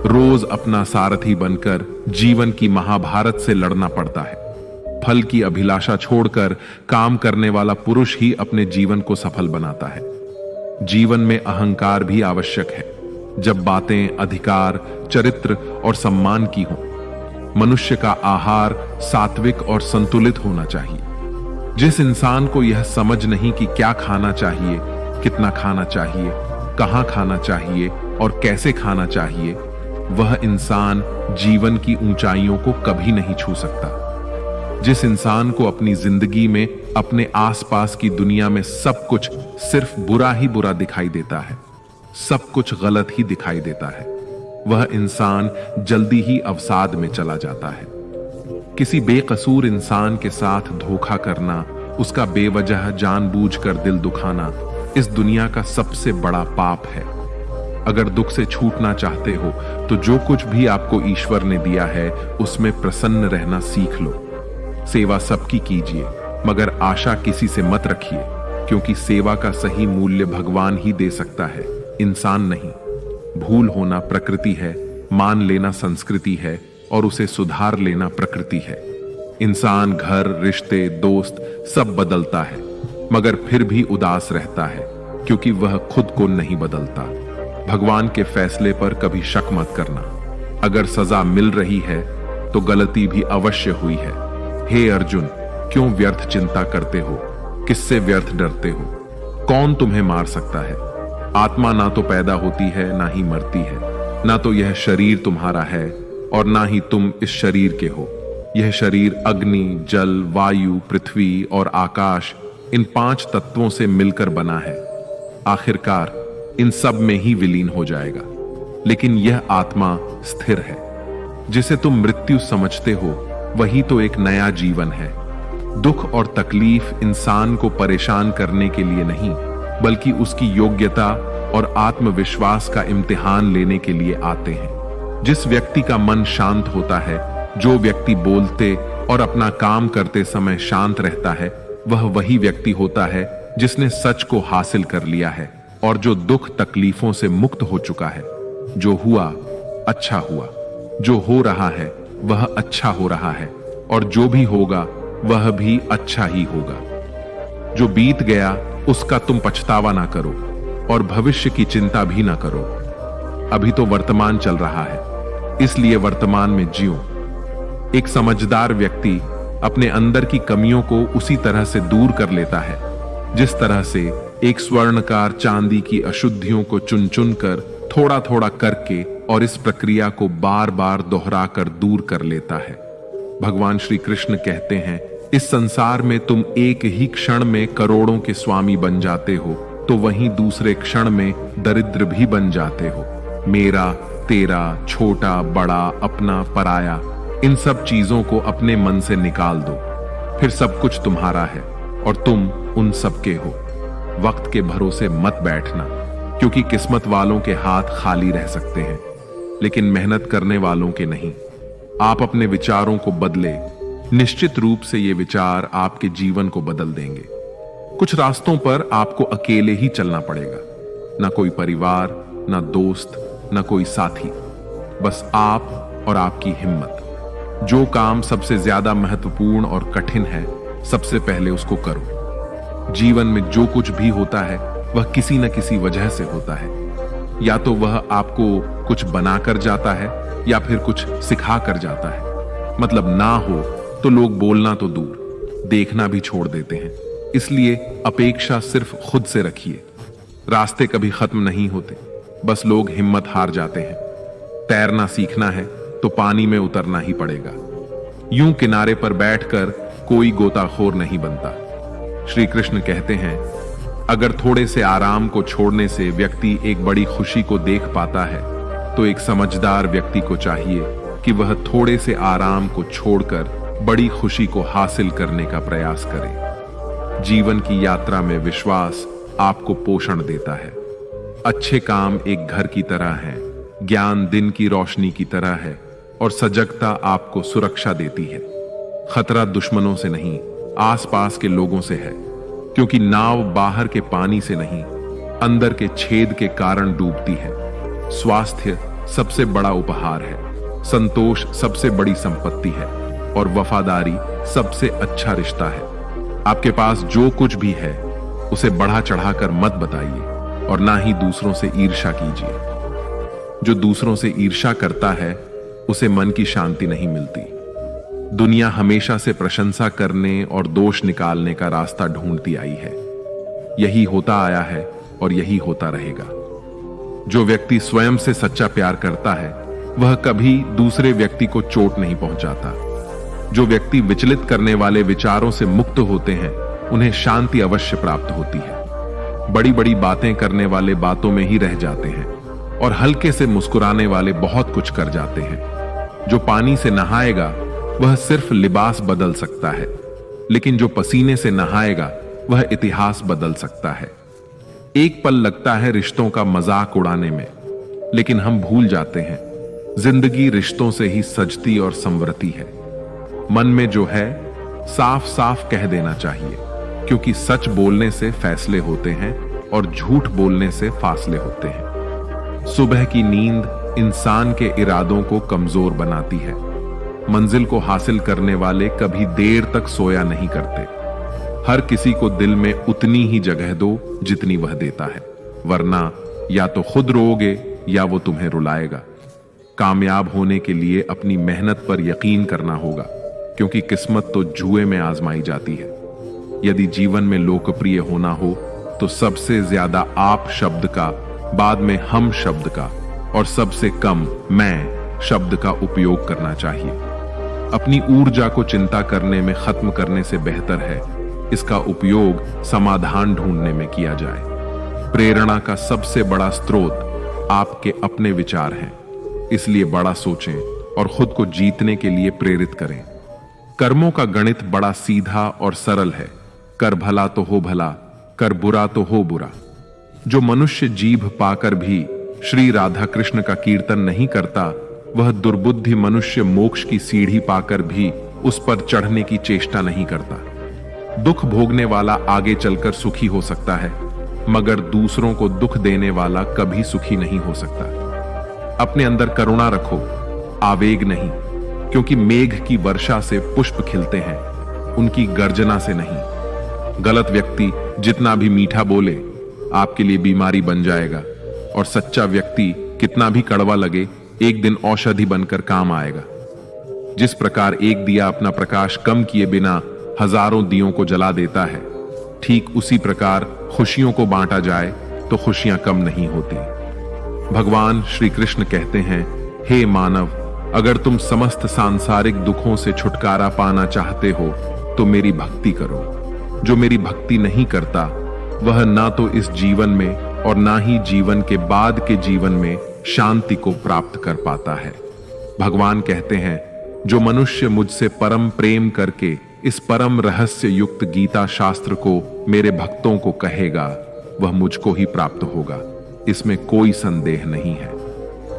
रोज अपना सारथी बनकर जीवन की महाभारत से लड़ना पड़ता है। फल की अभिलाषा छोड़कर काम करने वाला पुरुष ही अपने जीवन को सफल बनाता है। जीवन में अहंकार भी आवश्यक है, जब बातें अधिकार, चरित्र और सम्मान की हों। मनुष्य का आहार सात्विक और संतुलित होना चाहिए। जिस इंसान को यह समझ नहीं कि क्या खाना चाहिए, कितना खाना चाहिए, कहां खाना चाहिए और कैसे खाना चाहिए, वह इंसान जीवन की ऊंचाइयों को कभी नहीं छू सकता। जिस इंसान को अपनी जिंदगी में अपने आसपास की दुनिया में सब कुछ सिर्फ बुरा ही बुरा दिखाई देता है, सब कुछ गलत ही दिखाई देता है, वह इंसान जल्दी ही अवसाद में चला जाता है। किसी बेकसूर इंसान के साथ धोखा करना, उसका बेवजह जानबूझकर दिल दुखाना इस दुनिया का सबसे बड़ा पाप है। अगर दुख से छूटना चाहते हो तो जो कुछ भी आपको ईश्वर ने दिया है उसमें प्रसन्न रहना सीख लो। सेवा सबकी कीजिए, मगर आशा किसी से मत रखिए, क्योंकि सेवा का सही मूल्य भगवान ही दे सकता है, इंसान नहीं। भूल होना प्रकृति है, मान लेना संस्कृति है और उसे सुधार लेना प्रकृति है। इंसान घर, रिश्ते, दोस्त सब बदलता है, मगर फिर भी उदास रहता है, क्योंकि वह खुद को नहीं बदलता। भगवान के फैसले पर कभी शक मत करना। अगर सजा मिल रही है तो गलती भी अवश्य हुई है। हे अर्जुन, क्यों व्यर्थ चिंता करते हो? किससे व्यर्थ डरते हो? कौन तुम्हें मार सकता है? आत्मा ना तो पैदा होती है ना ही मरती है, ना तो यह शरीर तुम्हारा है और ना ही तुम इस शरीर के हो। यह शरीर अग्नि, जल, वायु, पृथ्वी और आकाश, इन 5 तत्वों से मिलकर बना है। आखिरकार इन सब में ही विलीन हो जाएगा, लेकिन यह आत्मा स्थिर है। जिसे तुम मृत्यु समझते हो वही तो एक नया जीवन है। दुख और तकलीफ इंसान को परेशान करने के लिए नहीं, बल्कि उसकी योग्यता और आत्मविश्वास का इम्तिहान लेने के लिए आते हैं। जिस व्यक्ति का मन शांत होता है, जो व्यक्ति बोलते और अपना काम करते समय शांत रहता है, वह वही व्यक्ति होता है जिसने सच को हासिल कर लिया है और जो दुख तकलीफों से मुक्त हो चुका है। जो हुआ अच्छा हुआ, जो हो रहा है वह अच्छा हो रहा है और जो भी होगा वह भी अच्छा ही होगा। जो बीत गया उसका तुम पछतावा ना करो और भविष्य की चिंता भी ना करो। अभी तो वर्तमान चल रहा है, इसलिए वर्तमान में जियो। एक समझदार व्यक्ति अपने अंदर की कमियों को उसी तरह से दूर कर लेता है जिस तरह से एक स्वर्णकार चांदी की अशुद्धियों को चुन चुन कर थोड़ा थोड़ा करके और इस प्रक्रिया को बार बार दोहराकर दूर कर लेता है। भगवान श्री कृष्ण कहते हैं, इस संसार में तुम एक ही क्षण में करोड़ों के स्वामी बन जाते हो, तो वहीं दूसरे क्षण में दरिद्र भी बन जाते हो। मेरा, तेरा, छोटा, बड़ा, अपना, पराया, इन सब चीजों को अपने मन से निकाल दो, फिर सब कुछ तुम्हारा है और तुम उन सब के हो। वक्त के भरोसे मत बैठना, क्योंकि किस्मत वालों के हाथ खाली रह सकते हैं, लेकिन मेहनत करने वालों के नहीं। आप अपने विचारों को बदले, निश्चित रूप से ये विचार आपके जीवन को बदल देंगे। कुछ रास्तों पर आपको अकेले ही चलना पड़ेगा, ना कोई परिवार, ना दोस्त, ना कोई साथी, बस आप और आपकी हिम्मत। जो काम सबसे ज्यादा महत्वपूर्ण और कठिन है, सबसे पहले उसको करो। जीवन में जो कुछ भी होता है वह किसी न किसी वजह से होता है। या तो वह आपको कुछ बनाकर जाता है या फिर कुछ सिखा कर जाता है। मतलब ना हो तो लोग बोलना तो दूर, देखना भी छोड़ देते हैं। इसलिए अपेक्षा सिर्फ खुद से रखिए। रास्ते कभी खत्म नहीं होते, बस लोग हिम्मत हार जाते हैं। तैरना सीखना है तो पानी में उतरना ही पड़ेगा। यूं किनारे पर बैठकर कोई गोताखोर नहीं बनता। श्री कृष्ण कहते हैं, अगर थोड़े से आराम को छोड़ने से व्यक्ति एक बड़ी खुशी को देख पाता है, तो एक समझदार व्यक्ति को चाहिए कि वह थोड़े से आराम को छोड़कर बड़ी खुशी को हासिल करने का प्रयास करे। जीवन की यात्रा में विश्वास आपको पोषण देता है। अच्छे काम एक घर की तरह हैं, ज्ञान दिन की रोशनी की तरह है और सजगता आपको सुरक्षा देती है। खतरा दुश्मनों से नहीं, आसपास के लोगों से है, क्योंकि नाव बाहर के पानी से नहीं, अंदर के छेद के कारण डूबती है। स्वास्थ्य सबसे बड़ा उपहार है, संतोष सबसे बड़ी संपत्ति है और वफादारी सबसे अच्छा रिश्ता है। आपके पास जो कुछ भी है उसे बढ़ा चढ़ाकर मत बताइए और ना ही दूसरों से ईर्ष्या कीजिए। जो दूसरों से ईर्ष्या करता है उसे मन की शांति नहीं मिलती। दुनिया हमेशा से प्रशंसा करने और दोष निकालने का रास्ता ढूंढती आई है। यही होता आया है और यही होता रहेगा। जो व्यक्ति स्वयं से सच्चा प्यार करता है वह कभी दूसरे व्यक्ति को चोट नहीं पहुंचाता। जो व्यक्ति विचलित करने वाले विचारों से मुक्त होते हैं उन्हें शांति अवश्य प्राप्त होती है। बड़ी बड़ी बातें करने वाले बातों में ही रह जाते हैं और हल्के से मुस्कुराने वाले बहुत कुछ कर जाते हैं। जो पानी से नहाएगा वह सिर्फ लिबास बदल सकता है, लेकिन जो पसीने से नहाएगा वह इतिहास बदल सकता है। एक पल लगता है रिश्तों का मजाक उड़ाने में, लेकिन हम भूल जाते हैं जिंदगी रिश्तों से ही सजती और संवरती है। मन में जो है साफ साफ कह देना चाहिए, क्योंकि सच बोलने से फैसले होते हैं और झूठ बोलने से फासले होते हैं। सुबह की नींद इंसान के इरादों को कमजोर बनाती है। मंजिल को हासिल करने वाले कभी देर तक सोया नहीं करते। हर किसी को दिल में उतनी ही जगह दो जितनी वह देता है, वरना या तो खुद रोओगे या वो तुम्हें रुलाएगा। कामयाब होने के लिए अपनी मेहनत पर यकीन करना होगा, क्योंकि किस्मत तो जुए में आजमाई जाती है। यदि जीवन में लोकप्रिय होना हो तो सबसे ज्यादा आप शब्द का, बाद में हम शब्द का और सबसे कम मैं शब्द का उपयोग करना चाहिए। अपनी ऊर्जा को चिंता करने में खत्म करने से बेहतर है इसका उपयोग समाधान ढूंढने में किया जाए। प्रेरणा का सबसे बड़ा स्रोत आपके अपने विचार हैं, इसलिए बड़ा सोचें और खुद को जीतने के लिए प्रेरित करें। कर्मों का गणित बड़ा सीधा और सरल है। कर भला तो हो भला, कर बुरा तो हो बुरा। जो मनुष्य जीभ पाकर भी श्री राधा कृष्ण का कीर्तन नहीं करता, वह दुर्बुद्धि मनुष्य मोक्ष की सीढ़ी पाकर भी उस पर चढ़ने की चेष्टा नहीं करता। दुख भोगने वाला आगे चलकर सुखी हो सकता है, मगर दूसरों को दुख देने वाला कभी सुखी नहीं हो सकता। अपने अंदर करुणा रखो, आवेग नहीं, क्योंकि मेघ की वर्षा से पुष्प खिलते हैं, उनकी गर्जना से नहीं। गलत व्यक्ति जितना भी मीठा बोले आपके लिए बीमारी बन जाएगा, और सच्चा व्यक्ति कितना भी कड़वा लगे एक दिन औषधि बनकर काम आएगा। जिस प्रकार एक दिया अपना प्रकाश कम किए बिना हजारों दियों को जला देता है, ठीक उसी प्रकार खुशियों को बांटा जाए तो खुशियां कम नहीं होती। भगवान श्री कृष्ण कहते हैं, हे मानव, अगर तुम समस्त सांसारिक दुखों से छुटकारा पाना चाहते हो तो मेरी भक्ति करो। जो मेरी भक्ति नहीं करता वह ना तो इस जीवन में और ना ही जीवन के बाद के जीवन में शांति को प्राप्त कर पाता है। भगवान कहते हैं, जो मनुष्य मुझसे परम प्रेम करके इस परम रहस्य युक्त गीता शास्त्र को मेरे भक्तों को कहेगा, वह मुझको ही प्राप्त होगा, इसमें कोई संदेह नहीं है।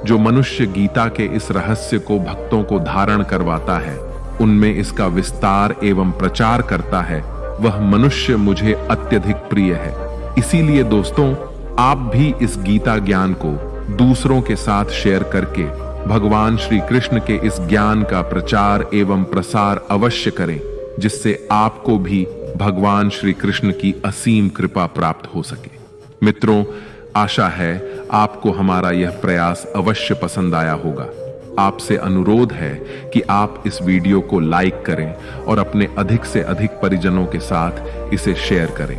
जो मनुष्य गीता के इस रहस्य को भक्तों को धारण करवाता है, उनमें इसका विस्तार एवं प्रचार करता है, वह मनुष्य मुझे अत्यधिक प्रिय है। इसीलिए दोस्तों, आप भी इस गीता ज्ञान को दूसरों के साथ शेयर करके भगवान श्री कृष्ण के इस ज्ञान का प्रचार एवं प्रसार अवश्य करें, जिससे आपको भी भगवान श्री कृष्ण की असीम कृपा प्राप्त हो सके। मित्रों, आशा है आपको हमारा यह प्रयास अवश्य पसंद आया होगा। आपसे अनुरोध है कि आप इस वीडियो को लाइक करें और अपने अधिक से अधिक परिजनों के साथ इसे शेयर करें।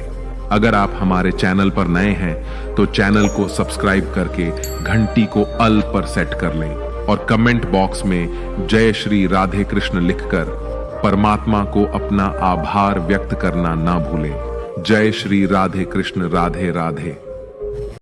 अगर आप हमारे चैनल पर नए हैं तो चैनल को सब्सक्राइब करके घंटी को ऑल पर सेट कर लें और कमेंट बॉक्स में जय श्री राधे कृष्ण लिखकर परमात्मा को अपना आभार व्यक्त करना ना भूलें। जय श्री राधे कृष्ण, राधे राधे।